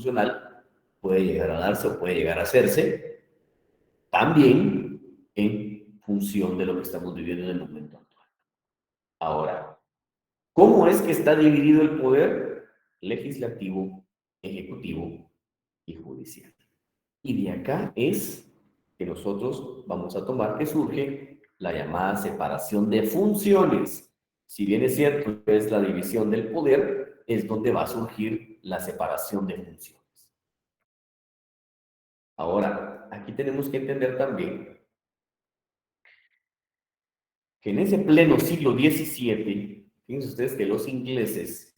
constitucional puede llegar a darse o puede llegar a hacerse también en función de lo que estamos viviendo en el momento actual. Ahora, ¿cómo es que está dividido el poder legislativo, ejecutivo y judicial? Y de acá es que nosotros vamos a tomar que surge la llamada separación de funciones. Si bien es cierto que es la división del poder, es donde va a surgir la separación de funciones. Ahora, aquí tenemos que entender también que en ese pleno siglo XVII, fíjense ustedes que los ingleses,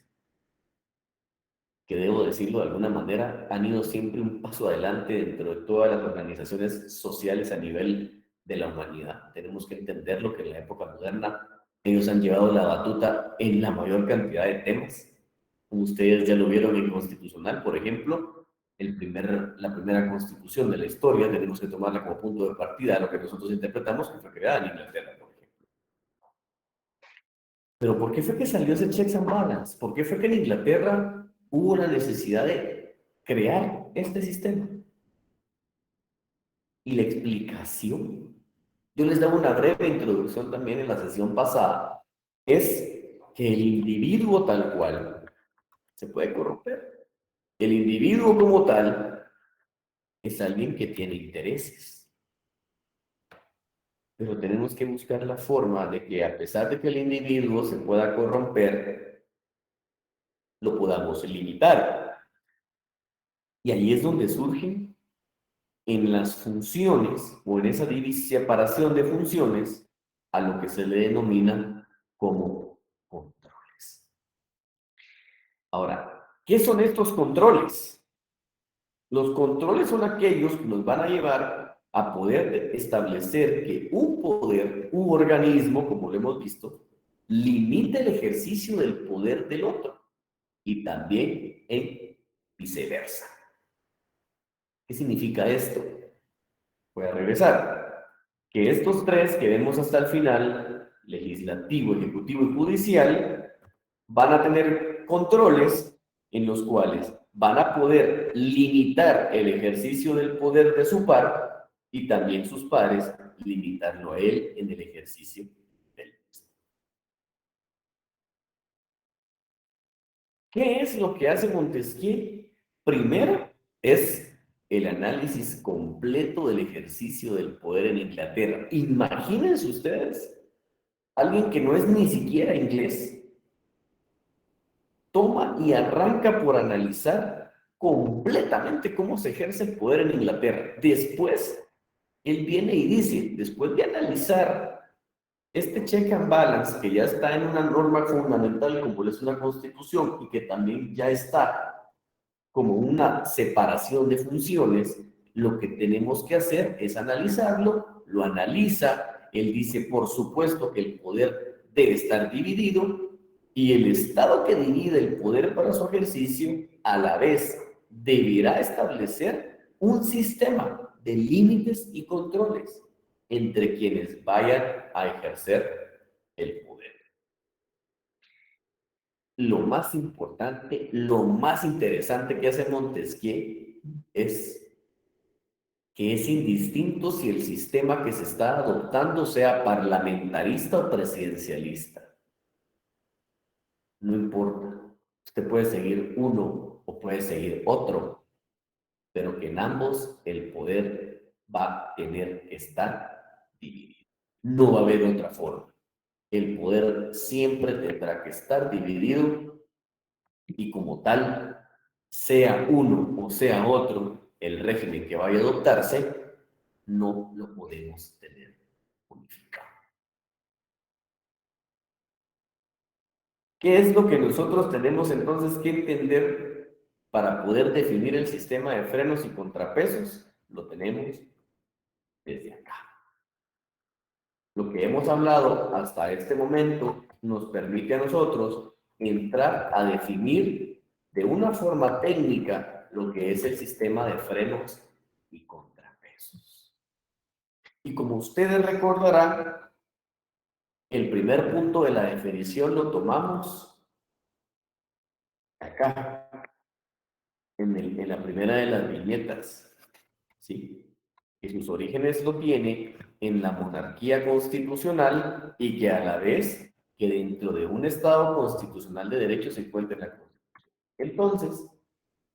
que debo decirlo de alguna manera, han ido siempre un paso adelante dentro de todas las organizaciones sociales a nivel de la humanidad. Tenemos que entenderlo que en la época moderna ellos han llevado la batuta en la mayor cantidad de temas. Como ustedes ya lo vieron en Constitucional, por ejemplo, la primera constitución de la historia, tenemos que tomarla como punto de partida a lo que nosotros interpretamos que fue creada en Inglaterra, por ejemplo. Pero ¿por qué fue que salió ese checks and balance? ¿Por qué fue que en Inglaterra hubo la necesidad de crear este sistema? Y la explicación, yo les daba una breve introducción también en la sesión pasada, es que el individuo tal cual se puede corromper. El individuo como tal es alguien que tiene intereses, pero tenemos que buscar la forma de que a pesar de que el individuo se pueda corromper, lo podamos limitar. Y ahí es donde surgen en las funciones o en esa separación de funciones a lo que se le denomina como controles. Ahora, ¿qué son estos controles? Los controles son aquellos que nos van a llevar a poder establecer que un poder, un organismo, como lo hemos visto, limite el ejercicio del poder del otro y también en viceversa. ¿Qué significa esto? Voy a regresar. Que estos tres que vemos hasta el final, legislativo, ejecutivo y judicial, van a tener controles en los cuales van a poder limitar el ejercicio del poder de su par y también sus pares limitarlo a él en el ejercicio del mismo. ¿Qué es lo que hace Montesquieu? Primero es el análisis completo del ejercicio del poder en Inglaterra. Imagínense ustedes, alguien que no es ni siquiera inglés, toma y arranca por analizar completamente cómo se ejerce el poder en Inglaterra. Después, él viene y dice, después de analizar este check and balance que ya está en una norma fundamental como es una constitución y que también ya está como una separación de funciones, lo que tenemos que hacer es analizarlo, lo analiza, él dice, por supuesto que el poder debe estar dividido y el Estado que divide el poder para su ejercicio, a la vez deberá establecer un sistema de límites y controles entre quienes vayan a ejercer el poder. Lo más importante, lo más interesante que hace Montesquieu es que es indistinto si el sistema que se está adoptando sea parlamentarista o presidencialista. No importa. Usted puede seguir uno o puede seguir otro, pero que en ambos el poder va a tener que estar dividido. No va a haber otra forma. El poder siempre tendrá que estar dividido y como tal, sea uno o sea otro el régimen que vaya a adoptarse, no lo podemos tener unificado. ¿Qué es lo que nosotros tenemos entonces que entender para poder definir el sistema de frenos y contrapesos? Lo tenemos desde acá. Lo que hemos hablado hasta este momento nos permite a nosotros entrar a definir de una forma técnica lo que es el sistema de frenos y contrapesos. Y como ustedes recordarán, el primer punto de la definición lo tomamos acá. en la primera de las viñetas, ¿sí? Que sus orígenes lo tiene en la monarquía constitucional y que a la vez que dentro de un Estado constitucional de derecho se encuentra en la Constitución. Entonces,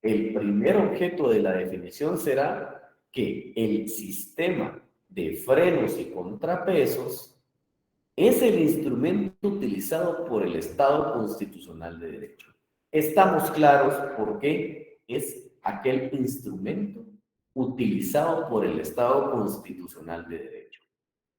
el primer objeto de la definición será que el sistema de frenos y contrapesos es el instrumento utilizado por el Estado constitucional de derecho. Estamos claros por qué es aquel instrumento utilizado por el Estado constitucional de derecho.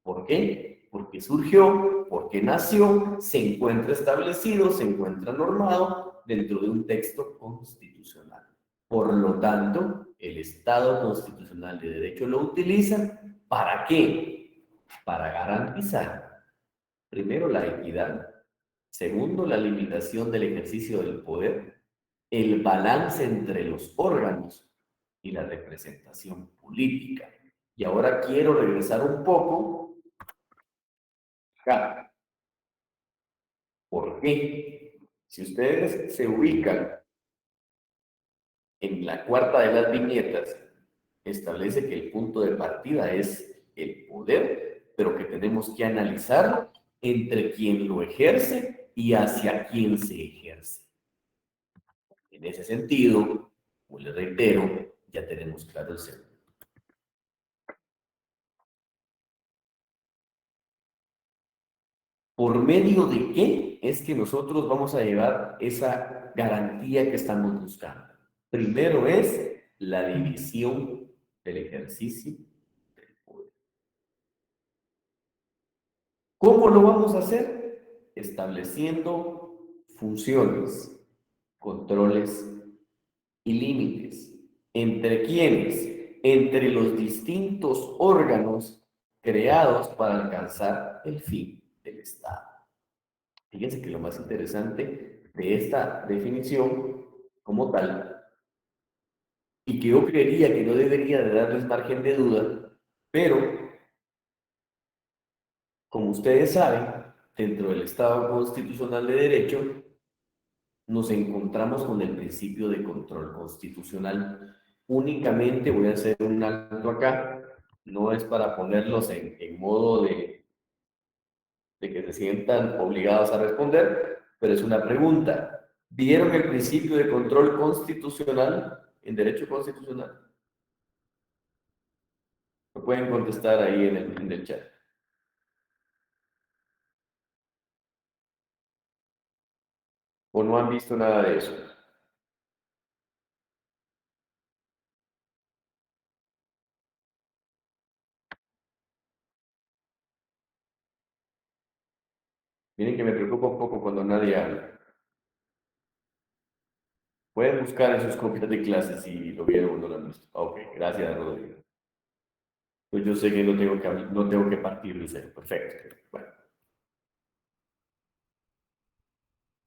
¿Por qué? Porque surgió, porque nació, se encuentra establecido, se encuentra normado dentro de un texto constitucional. Por lo tanto, el Estado constitucional de derecho lo utiliza ¿para qué? Para garantizar, primero, la equidad, segundo, la limitación del ejercicio del poder, el balance entre los órganos y la representación política. Y ahora quiero regresar un poco acá. ¿Por qué? Si ustedes se ubican en la cuarta de las viñetas, establece que el punto de partida es el poder, pero que tenemos que analizar entre quien lo ejerce y hacia quién se ejerce. En ese sentido, como les reitero, ya tenemos claro el segundo. ¿Por medio de qué es que nosotros vamos a llevar esa garantía que estamos buscando? Primero es la división del ejercicio del poder. ¿Cómo lo vamos a hacer? Estableciendo funciones, controles y límites. ¿Entre quiénes? Entre los distintos órganos creados para alcanzar el fin del Estado. Fíjense que lo más interesante de esta definición como tal, y que yo creería que no debería de darles margen de duda, pero como ustedes saben, dentro del Estado constitucional de derecho, nos encontramos con el principio de control constitucional. Únicamente voy a hacer un alto acá, no es para ponerlos en modo de que se sientan obligados a responder, pero es una pregunta. ¿Vieron el principio de control constitucional en derecho constitucional? Lo pueden contestar ahí en el chat. ¿O no han visto nada de eso? Miren que me preocupa un poco cuando nadie habla. Pueden buscar en sus copias de clases si lo vieron o no lo han visto. Ok, gracias, Rodrigo. Pues yo sé que no tengo que partir de cero. Perfecto. Bueno,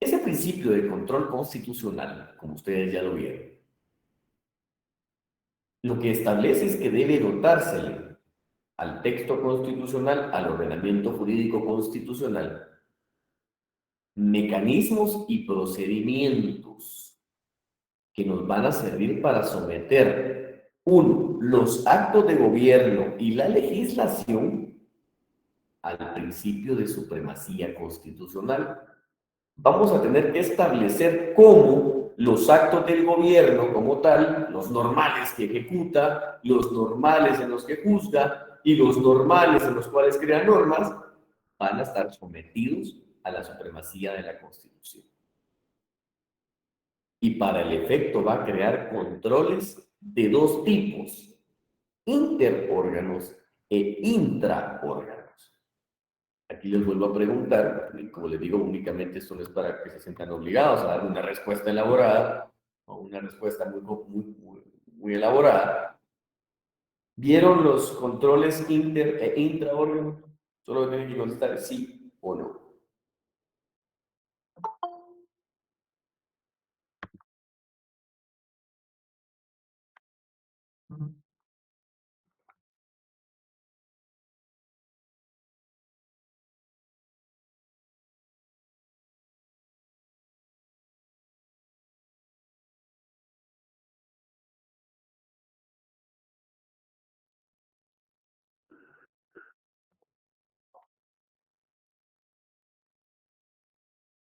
ese principio de control constitucional, como ustedes ya lo vieron, lo que establece es que debe dotársele al texto constitucional, al ordenamiento jurídico constitucional, mecanismos y procedimientos que nos van a servir para someter, uno, los actos de gobierno y la legislación al principio de supremacía constitucional. Vamos a tener que establecer cómo los actos del gobierno como tal, los normales que ejecuta, los normales en los que juzga y los normales en los cuales crea normas, van a estar sometidos a la supremacía de la Constitución. Y para el efecto va a crear controles de dos tipos, interórganos e intraórganos. Aquí les vuelvo a preguntar, y como les digo, únicamente esto no es para que se sientan obligados a dar una respuesta elaborada o una respuesta muy elaborada. ¿Vieron los controles inter e intraórganos? Solo tienen que contestar sí o no.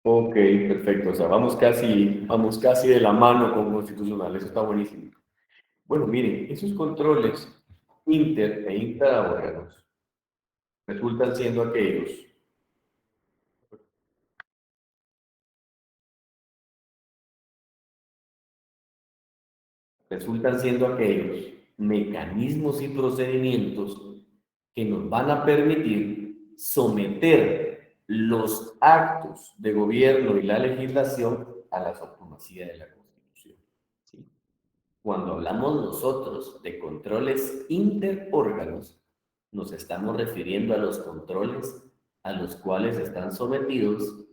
Ok, perfecto. O sea, vamos casi de la mano con constitucional. Eso está buenísimo. Bueno, miren, esos controles inter e intraórganos resultan siendo aquellos, resultan siendo aquellos mecanismos y procedimientos que nos van a permitir someter los actos de gobierno y la legislación a la supremacía de la Constitución. ¿Sí? Cuando hablamos nosotros de controles interórganos, nos estamos refiriendo a los controles a los cuales están sometidos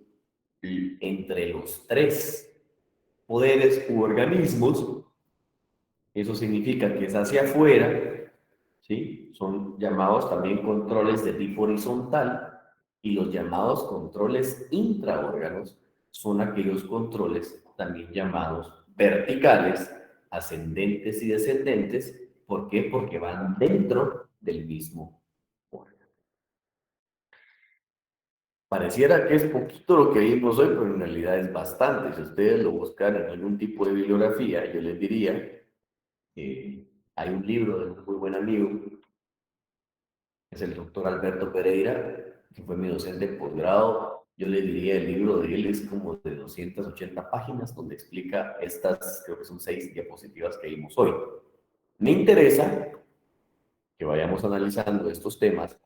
entre los tres poderes u organismos. Eso significa que es hacia afuera, ¿sí? Son llamados también controles de tipo horizontal, y los llamados controles intraórganos son aquellos controles también llamados verticales, ascendentes y descendentes. ¿Por qué? Porque van dentro del mismo órgano. Pareciera que es poquito lo que vimos hoy, pero en realidad es bastante. Si ustedes lo buscan en algún tipo de bibliografía, yo les diría, hay un libro de un muy buen amigo, es el doctor Alberto Pereira, que fue mi docente de posgrado. Yo le diría, el libro de él es como de 280 páginas, donde explica estas, creo que son 6 diapositivas que vimos hoy. Me interesa que vayamos analizando estos temas,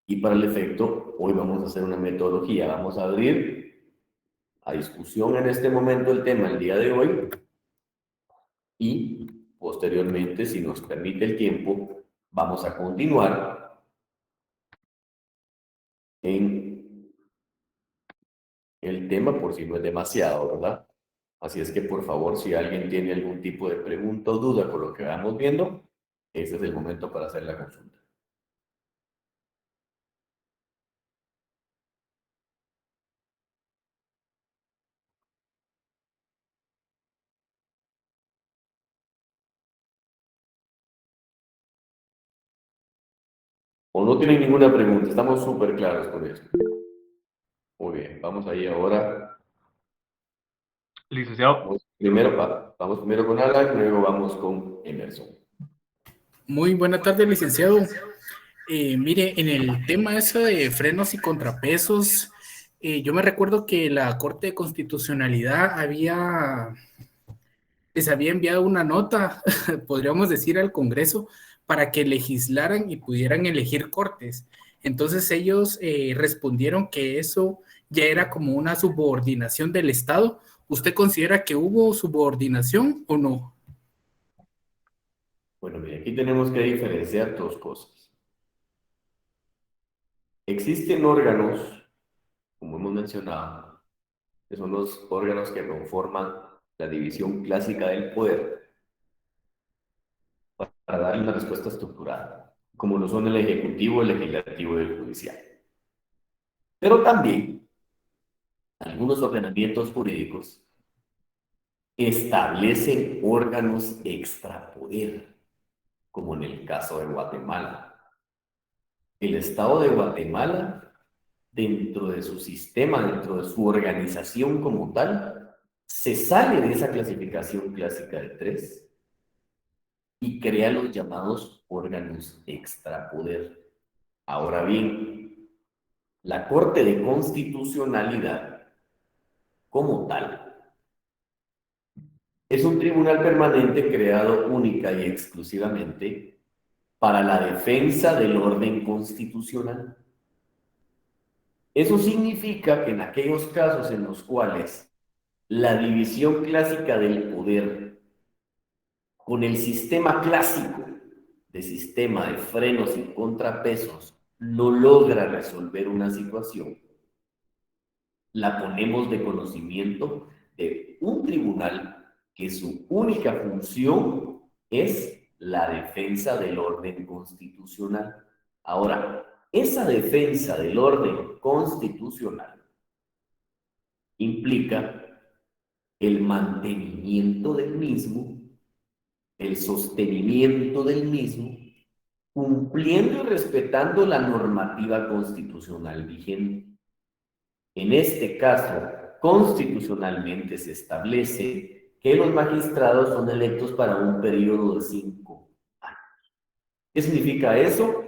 y para el efecto, hoy vamos a hacer una metodología. Vamos a abrir a discusión en este momento el tema el día de hoy, y posteriormente, si nos permite el tiempo, vamos a continuar en el tema, por si no es demasiado, ¿verdad? Así es que, por favor, si alguien tiene algún tipo de pregunta o duda con lo que vamos viendo, este es el momento para hacer la consulta. O no tienen ninguna pregunta, estamos súper claros con esto. Muy bien, vamos ahí ahora. Licenciado. Vamos primero con Alan, luego vamos con Emerson. Muy buena tarde, licenciado. Mire, en el tema ese de frenos y contrapesos, yo me recuerdo que la Corte de Constitucionalidad les había enviado una nota, podríamos decir, al Congreso para que legislaran y pudieran elegir cortes. Entonces ellos respondieron que eso ya era como una subordinación del Estado. ¿Usted considera que hubo subordinación o no? Bueno, mire, aquí tenemos que diferenciar dos cosas. Existen órganos, como hemos mencionado, que son los órganos que conforman la división clásica del poder, para darle una respuesta estructurada, como lo son el Ejecutivo, el Legislativo y el Judicial. Pero también algunos ordenamientos jurídicos establecen órganos extrapoder, como en el caso de Guatemala. El Estado de Guatemala, dentro de su sistema, dentro de su organización como tal, se sale de esa clasificación clásica de tres y crea los llamados órganos extrapoder. Ahora bien, la Corte de Constitucionalidad como tal es un tribunal permanente creado única y exclusivamente para la defensa del orden constitucional. Eso significa que en aquellos casos en los cuales la división clásica del poder con el sistema clásico de sistema de frenos y contrapesos no logra resolver una situación, la ponemos de conocimiento de un tribunal que su única función es la defensa del orden constitucional. Ahora, esa defensa del orden constitucional implica el mantenimiento del mismo, el sostenimiento del mismo, cumpliendo y respetando la normativa constitucional vigente. En este caso, constitucionalmente se establece que los magistrados son electos para un periodo de 5 años. ¿Qué significa eso?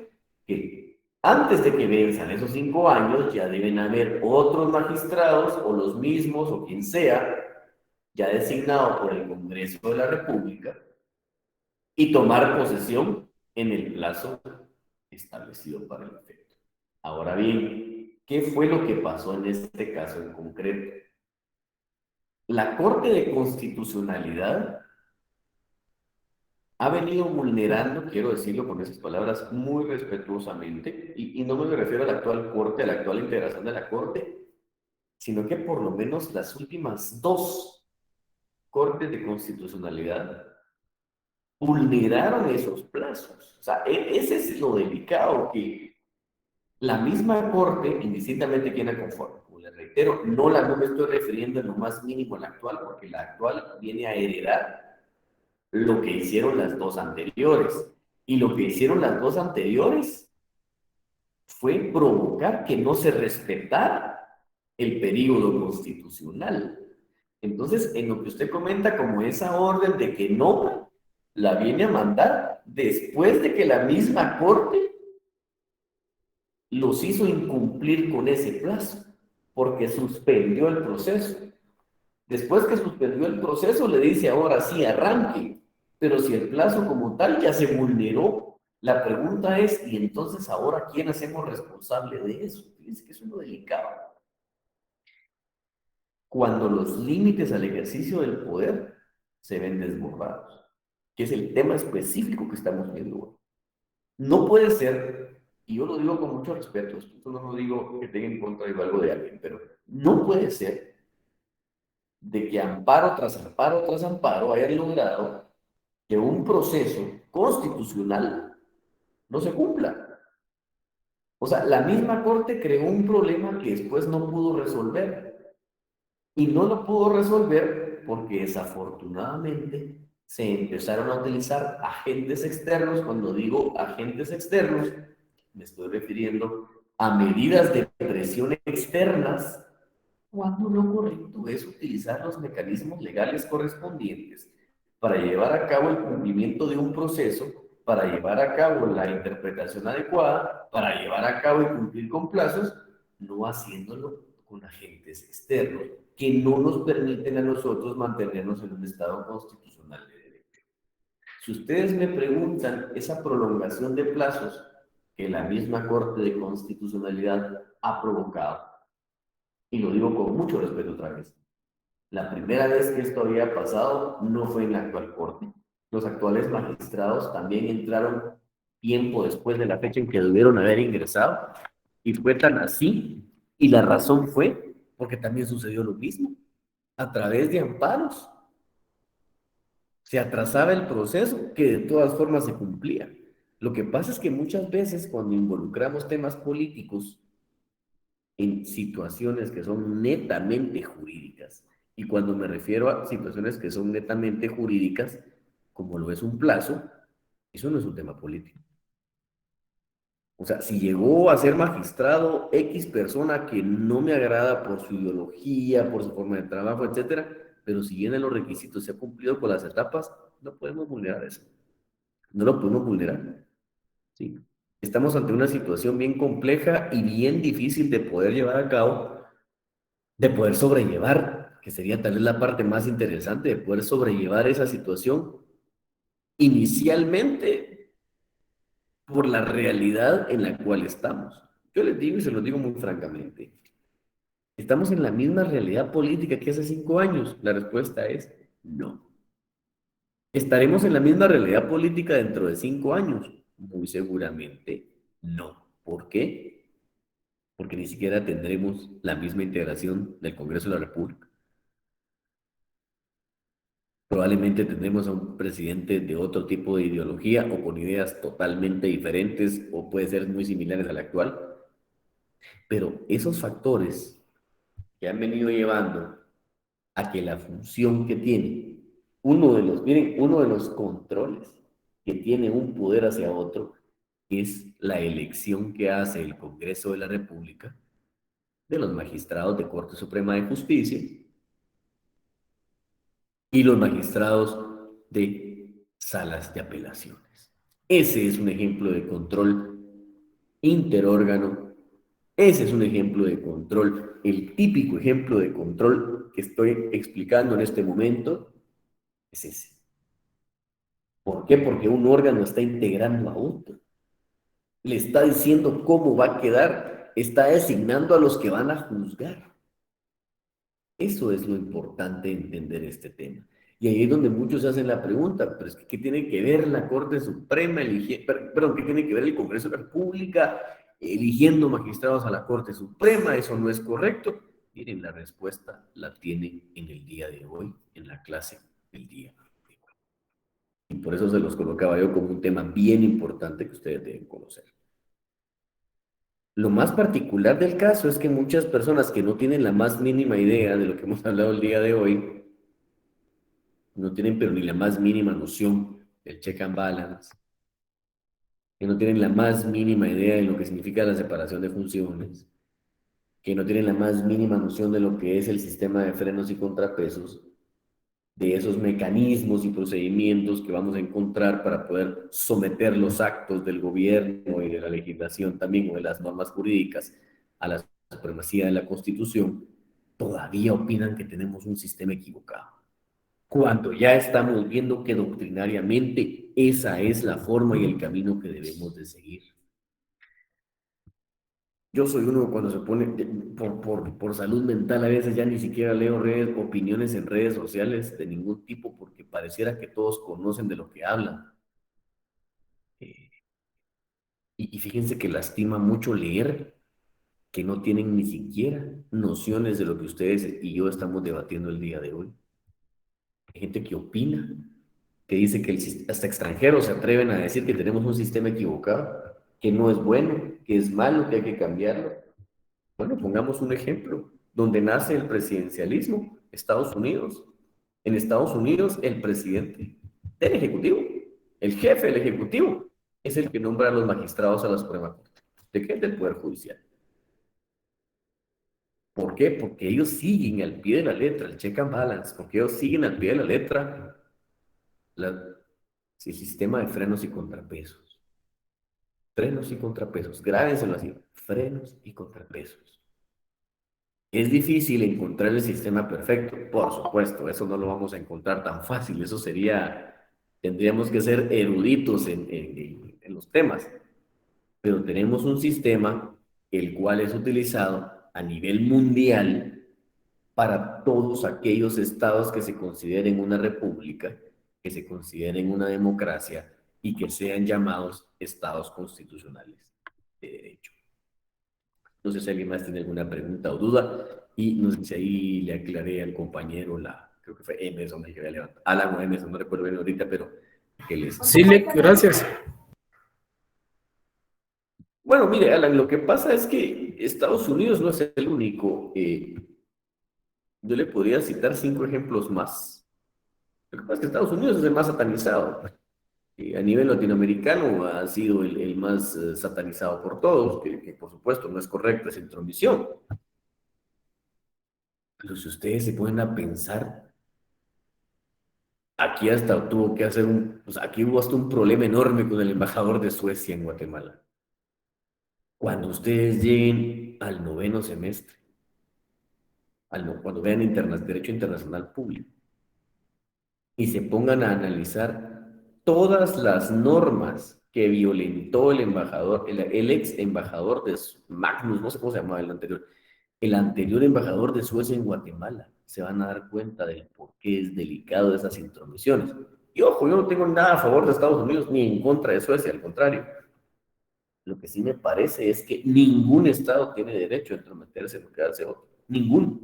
Que antes de que venzan esos 5 años ya deben haber otros magistrados o los mismos o quien sea ya designado por el Congreso de la República y tomar posesión en el plazo establecido para el efecto. Ahora bien, ¿qué fue lo que pasó en este caso en concreto? La Corte de Constitucionalidad ha venido vulnerando, quiero decirlo con esas palabras muy respetuosamente, y no me refiero a la actual Corte, a la actual integración de la Corte, sino que por lo menos las últimas 2 Cortes de Constitucionalidad vulneraron esos plazos. O sea, ese es lo delicado, que la misma Corte, indistintamente quién la conforme, como les reitero, no me estoy refiriendo en lo más mínimo a la actual, porque la actual viene a heredar lo que hicieron las 2 anteriores. Y lo que hicieron las 2 anteriores fue provocar que no se respetara el período constitucional. Entonces, en lo que usted comenta como esa orden de que no la viene a mandar después de que la misma Corte los hizo incumplir con ese plazo, porque suspendió el proceso. Después que suspendió el proceso, le dice ahora sí, arranque, pero si el plazo como tal ya se vulneró, la pregunta es, ¿y entonces ahora quién hacemos responsable de eso? Fíjense que eso es lo delicado. Cuando los límites al ejercicio del poder se ven desbordados, que es el tema específico que estamos viendo hoy. No puede ser, y yo lo digo con mucho respeto, esto no lo digo que tenga en contra de algo de alguien, pero no puede ser de que amparo tras amparo haya logrado que un proceso constitucional no se cumpla. O sea, la misma Corte creó un problema que después no pudo resolver. Y no lo pudo resolver porque desafortunadamente se empezaron a utilizar agentes externos. Cuando digo agentes externos, me estoy refiriendo a medidas de presión externas, cuando lo correcto es utilizar los mecanismos legales correspondientes para llevar a cabo el cumplimiento de un proceso, para llevar a cabo la interpretación adecuada, para llevar a cabo y cumplir con plazos, no haciéndolo con agentes externos que no nos permiten a nosotros mantenernos en un estado constitucional de derecho. Si ustedes me preguntan esa prolongación de plazos que la misma Corte de Constitucionalidad ha provocado, y lo digo con mucho respeto otra vez, la primera vez que esto había pasado no fue en la actual Corte. Los actuales magistrados también entraron tiempo después de la fecha en que debieron haber ingresado, y fue tan así, y la razón fue porque también sucedió lo mismo. A través de amparos se atrasaba el proceso que de todas formas se cumplía. Lo que pasa es que muchas veces cuando involucramos temas políticos en situaciones que son netamente jurídicas, y cuando me refiero a situaciones que son netamente jurídicas, como lo es un plazo, eso no es un tema político. O sea, si llegó a ser magistrado X persona que no me agrada por su ideología, por su forma de trabajo, etcétera, pero si vienen los requisitos, se ha cumplido con las etapas, no podemos vulnerar eso. No lo podemos vulnerar. ¿Sí? Estamos ante una situación bien compleja y bien difícil de poder llevar a cabo, de poder sobrellevar, que sería tal vez la parte más interesante, de poder sobrellevar esa situación inicialmente por la realidad en la cual estamos. Yo les digo y se lo digo muy francamente, ¿estamos en la misma realidad política que hace 5 años? La respuesta es no. ¿Estaremos en la misma realidad política dentro de 5 años? Muy seguramente no. ¿Por qué? Porque ni siquiera tendremos la misma integración del Congreso de la República. Probablemente tendremos a un presidente de otro tipo de ideología o con ideas totalmente diferentes o puede ser muy similares al actual. Pero esos factores que han venido llevando a que la función que tiene uno de los controles que tiene un poder hacia otro es la elección que hace el Congreso de la República, de los magistrados de Corte Suprema de Justicia y los magistrados de salas de apelaciones. Ese es un ejemplo de control interórgano. Ese es un ejemplo de control. El típico ejemplo de control que estoy explicando en este momento es ese. ¿Por qué? Porque un órgano está integrando a otro. Le está diciendo cómo va a quedar, está designando a los que van a juzgar. Eso es lo importante de entender este tema. Y ahí es donde muchos hacen la pregunta, pero es que ¿qué tiene que ver la Corte Suprema perdón, qué tiene que ver el Congreso de la República eligiendo magistrados a la Corte Suprema? Eso no es correcto. Miren, la respuesta la tienen en el día de hoy, en la clase del día de hoy. Y por eso se los colocaba yo como un tema bien importante que ustedes deben conocer. Lo más particular del caso es que muchas personas que no tienen la más mínima idea de lo que hemos hablado el día de hoy, no tienen pero ni la más mínima noción del check and balance, que no tienen la más mínima idea de lo que significa la separación de funciones, que no tienen la más mínima noción de lo que es el sistema de frenos y contrapesos, de esos mecanismos y procedimientos que vamos a encontrar para poder someter los actos del gobierno y de la legislación también o de las normas jurídicas a la supremacía de la Constitución, todavía opinan que tenemos un sistema equivocado. Cuando ya estamos viendo que doctrinariamente esa es la forma y el camino que debemos de seguir. Yo soy uno que cuando se pone, por salud mental, a veces ya ni siquiera leo opiniones en redes sociales de ningún tipo porque pareciera que todos conocen de lo que hablan. Eh, y fíjense que lastima mucho leer que no tienen ni siquiera nociones de lo que ustedes y yo estamos debatiendo el día de hoy. Hay gente que opina, que dice que hasta extranjeros se atreven a decir que tenemos un sistema equivocado, que no es bueno, que es malo, que hay que cambiarlo. Bueno, pongamos un ejemplo, donde nace el presidencialismo, Estados Unidos. En Estados Unidos, el presidente del Ejecutivo, el jefe del Ejecutivo, es el que nombra a los magistrados a la Suprema Corte. ¿De qué? Del Poder Judicial. ¿Por qué? Porque ellos siguen al pie de la letra el check and balance, porque ellos siguen al pie de la letra el sistema de frenos y contrapesos. Frenos y contrapesos, grábenselo así, frenos y contrapesos. Es difícil encontrar el sistema perfecto, por supuesto, eso no lo vamos a encontrar tan fácil, eso sería, tendríamos que ser eruditos en los temas, pero tenemos un sistema el cual es utilizado a nivel mundial para todos aquellos estados que se consideren una república, que se consideren una democracia y que sean llamados estados constitucionales de derecho. No sé si alguien más tiene alguna pregunta o duda y no sé si ahí le aclaré al compañero creo que fue Emerson el que había levantado, Alan o Emerson, no recuerdo bien ahorita, pero que les... Sí, gracias. Bueno, mire, Alan, lo que pasa es que Estados Unidos no es el único. Yo le podría citar 5 ejemplos más. Lo que pasa es que Estados Unidos es el más satanizado. A nivel latinoamericano ha sido el más satanizado por todos, que por supuesto no es correcta esa intromisión. Pero si ustedes se ponen a pensar, aquí hasta tuvo que hacer pues aquí hubo hasta un problema enorme con el embajador de Suecia en Guatemala. Cuando ustedes lleguen al 9º semestre, cuando vean Derecho Internacional Público, y se pongan a analizar todas las normas que violentó el embajador, el ex embajador de Magnus, no sé cómo se llamaba el anterior embajador de Suecia en Guatemala, se van a dar cuenta de por qué es delicado esas intromisiones. Y ojo, yo no tengo nada a favor de Estados Unidos ni en contra de Suecia, al contrario. Lo que sí me parece es que ningún Estado tiene derecho a entrometerse en lo que hace otro. Ninguno.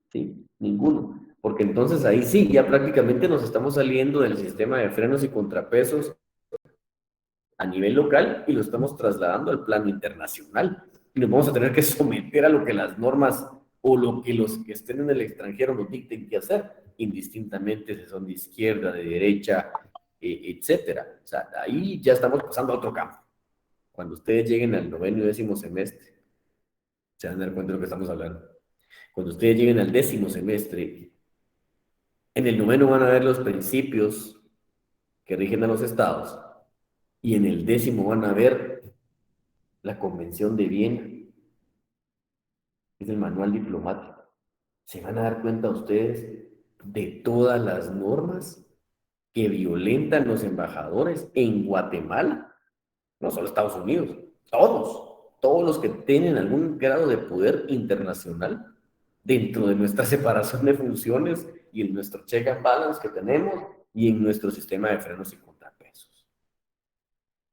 ¿Sí? Ninguno. Porque entonces ahí sí, ya prácticamente nos estamos saliendo del sistema de frenos y contrapesos a nivel local y lo estamos trasladando al plano internacional. Y nos vamos a tener que someter a lo que las normas o lo que los que estén en el extranjero nos dicten qué hacer, indistintamente si son de izquierda, de derecha, etcétera. O sea, ahí ya estamos pasando a otro campo. Cuando ustedes lleguen al 9º y 10º semestre, Se van a dar cuenta de lo que estamos hablando. Cuando ustedes lleguen al 10º semestre, en el noveno van a ver los principios que rigen a los estados y en el 10º van a ver la Convención de Viena, es el manual diplomático. Se van a dar cuenta ustedes de todas las normas que violentan los embajadores en Guatemala, no solo Estados Unidos, todos los que tienen algún grado de poder internacional dentro de nuestra separación de funciones y en nuestro check and balance que tenemos y en nuestro sistema de frenos y contrapesos.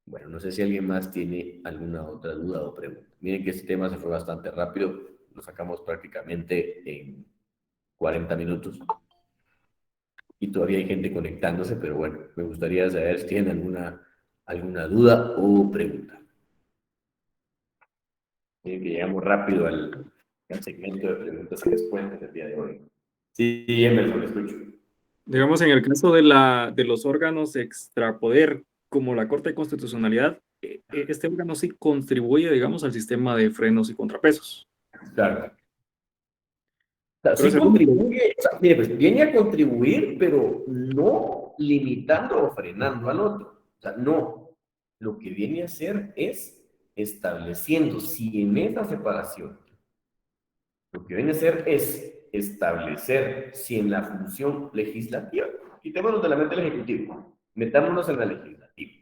Bueno, no sé si alguien más tiene alguna otra duda o pregunta. Miren que este tema se fue bastante rápido, lo sacamos prácticamente en 40 minutos y todavía hay gente conectándose, pero bueno, me gustaría saber si tienen alguna duda o pregunta. Miren que llegamos rápido al segmento de preguntas y respuestas del día de hoy. Sí, Emerson, lo escucho. Digamos, en el caso de los órganos extrapoder, como la Corte de Constitucionalidad, este órgano sí contribuye, digamos, al sistema de frenos y contrapesos. Claro. O sea, Pero sí contribuye, o sea, mire, pues viene a contribuir, pero no limitando o frenando al otro. O sea, no. Lo que viene a hacer es estableciendo si en esa separación, lo que viene a hacer es establecer si en la función legislativa, quitémonos de la mente el ejecutivo, metámonos en la legislativa.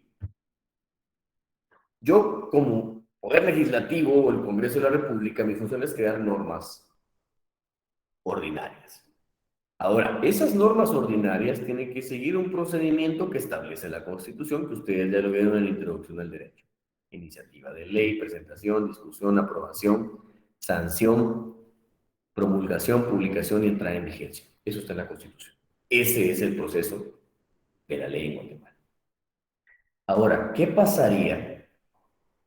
Yo, como poder legislativo o el Congreso de la República, mi función es crear normas ordinarias. Ahora, esas normas ordinarias tienen que seguir un procedimiento que establece la Constitución, que ustedes ya lo vieron en la introducción al derecho. Iniciativa de ley, presentación, discusión, aprobación, sanción, promulgación, publicación y entrada en vigencia. Eso está en la Constitución. Ese es el proceso de la ley en Guatemala. Ahora, ¿qué pasaría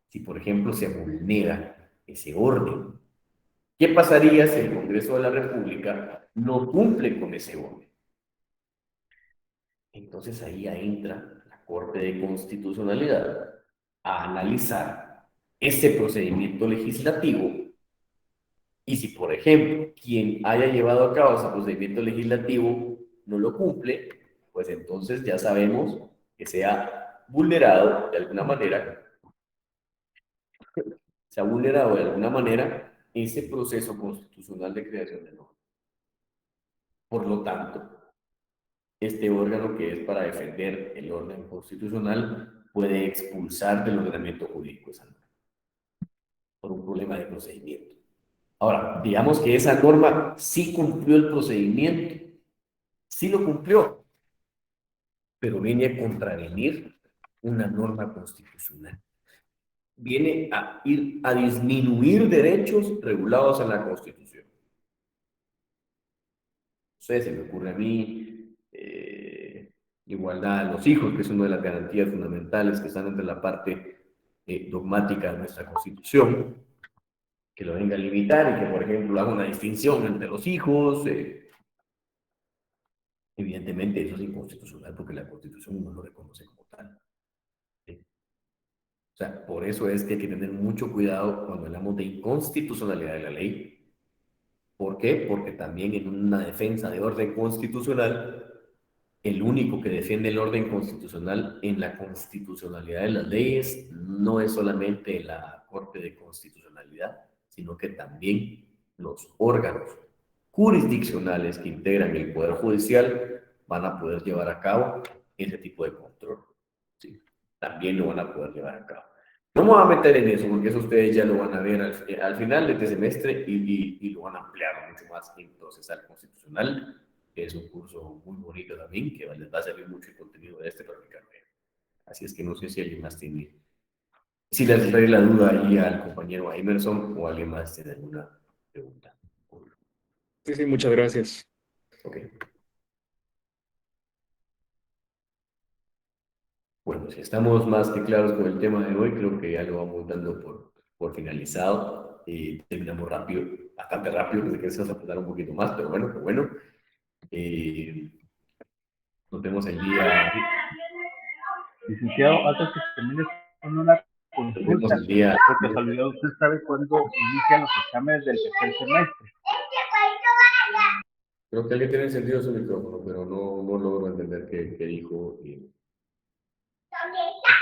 si, por ejemplo, se vulnera ese orden? ¿Qué pasaría si el Congreso de la República no cumple con ese orden? Entonces ahí entra la Corte de Constitucionalidad a analizar ese procedimiento legislativo y si, por ejemplo, quien haya llevado a cabo ese procedimiento legislativo no lo cumple, pues entonces ya sabemos que se ha vulnerado de alguna manera, ese proceso constitucional de creación de normas. Por lo tanto, este órgano que es para defender el orden constitucional puede expulsar del ordenamiento jurídico esa norma por un problema de procedimiento. Ahora, digamos que esa norma sí cumplió el procedimiento, sí lo cumplió, pero viene a contravenir una norma constitucional. Viene a ir a disminuir derechos regulados en la Constitución. No sé, se me ocurre a mí igualdad a los hijos, que es una de las garantías fundamentales que están entre la parte dogmática de nuestra Constitución, que lo venga a limitar y que, por ejemplo, haga una distinción entre los hijos. Evidentemente, eso es inconstitucional porque la Constitución no lo reconoce como tal. ¿Sí? O sea, por eso es que hay que tener mucho cuidado cuando hablamos de inconstitucionalidad de la ley. ¿Por qué? Porque también en una defensa de orden constitucional, el único que defiende el orden constitucional en la constitucionalidad de las leyes no es solamente la Corte de Constitucionalidad, sino que también los órganos jurisdiccionales que integran el Poder Judicial van a poder llevar a cabo ese tipo de control. ¿Sí? También lo van a poder llevar a cabo. No me voy a meter en eso, porque eso ustedes ya lo van a ver al final de este semestre y lo van a ampliar mucho más en procesal constitucional, que es un curso muy bonito también, que les va a servir mucho el contenido de este para mi carrera. Así es que no sé si alguien más tiene, si les trae la duda ahí al compañero Emerson o alguien más tiene alguna pregunta. Sí, sí, muchas gracias. Ok. Bueno, si estamos más que claros con el tema de hoy, creo que ya lo vamos dando por finalizado. Terminamos rápido, bastante rápido, pensé que se va a tardar un poquito más, pero bueno, pues bueno. Nos vemos el día. Licenciado, antes que se termine con una consulta, porque Soledad, ¿usted sabe cuándo inician los exámenes del tercer semestre? Creo que alguien tiene encendido su micrófono, pero no logro entender qué dijo. Es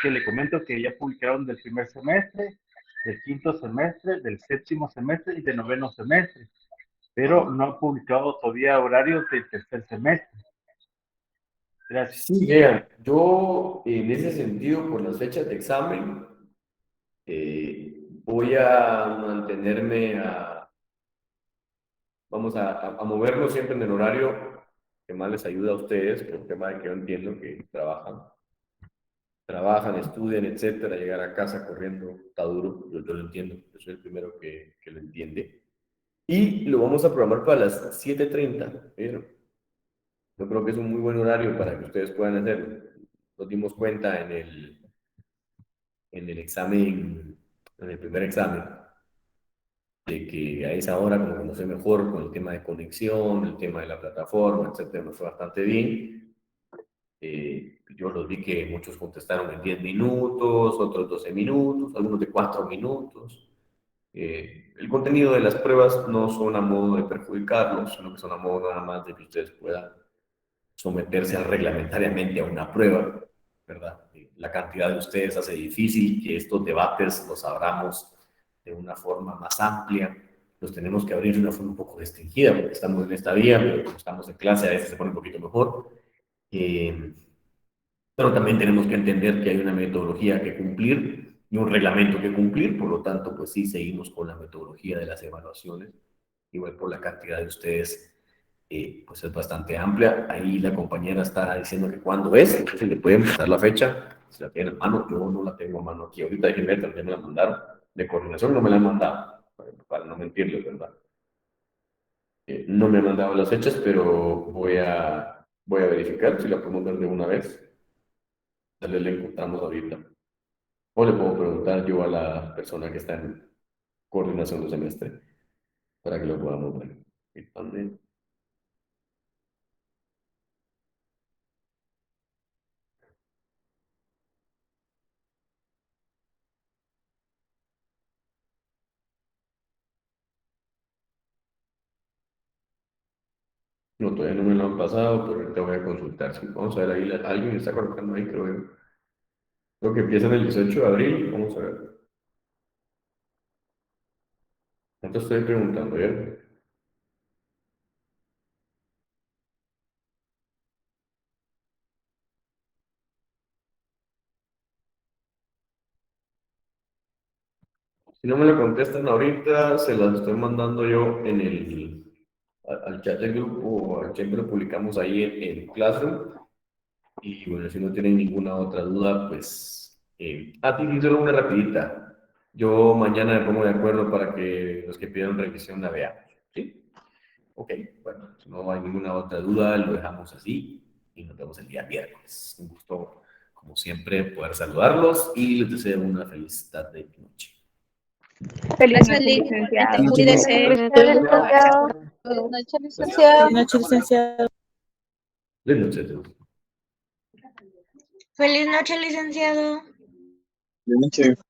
que le comento que ya publicaron del primer semestre, del quinto semestre, del séptimo semestre y del noveno semestre, pero no han publicado todavía horarios del tercer semestre. Gracias. Sí, vean, yo en ese sentido, por las fechas de examen, voy a mantenerme vamos a movernos siempre en el horario que más les ayuda a ustedes, por el tema de que yo entiendo que trabajan, estudian, etcétera, llegar a casa corriendo está duro, yo lo entiendo, yo soy el primero que lo entiende. Y lo vamos a programar para las 7:30, pero yo creo que es un muy buen horario para que ustedes puedan hacerlo. Nos dimos cuenta en el examen, en el primer examen, de que a esa hora como que no sé mejor con el tema de conexión, el tema de la plataforma, etcétera, nos fue bastante bien. Yo los vi que muchos contestaron en 10 minutos, otros 12 minutos, algunos de 4 minutos. El contenido de las pruebas no son a modo de perjudicarlos, sino que son a modo nada más de que ustedes puedan someterse reglamentariamente a una prueba, ¿verdad? La cantidad de ustedes hace difícil que estos debates los abramos de una forma más amplia, los tenemos que abrir de una forma un poco restringida, porque estamos en esta vía, pero como estamos en clase a veces se pone un poquito mejor. Pero también tenemos que entender que hay una metodología que cumplir y un reglamento que cumplir, por lo tanto, pues sí, seguimos con la metodología de las evaluaciones, igual por la cantidad de ustedes, pues es bastante amplia. Ahí la compañera está diciendo que cuándo es, entonces le pueden pasar la fecha, si la tienen a mano, yo no la tengo a mano aquí, ahorita déjenme ver, ya me la mandaron, de coordinación no me la han mandado, para no mentirles, ¿verdad? No me han mandado las fechas, pero voy a verificar si la podemos dar de una vez. Tal vez le encontramos ahorita. O le puedo preguntar yo a la persona que está en coordinación de semestre para que lo podamos ver. Y también. No, todavía no me lo han pasado, pero ahorita voy a consultar. Sí, vamos a ver ahí, alguien está colocando ahí, creo yo. Creo que empieza el 18 de abril, vamos a ver. No te estoy preguntando, ¿ya? Si no me lo contestan ahorita, se las estoy mandando yo al chat del grupo o al chat que lo publicamos ahí en Classroom. Y bueno, si no tienen ninguna otra duda, pues a ti solo una rapidita. Yo mañana me pongo de acuerdo para que los que pidan revisión la veamos. ¿Sí? Ok, bueno, si no hay ninguna otra duda, lo dejamos así y nos vemos el día miércoles. Un gusto, como siempre, poder saludarlos y les deseo una feliz tarde y noche. Feliz Gracias, noche, licenciado. cuídese. Buenas noches, licenciado. Buenas noches, licenciado. Buenas noches a todos. Feliz noche, licenciado. Buenas noches.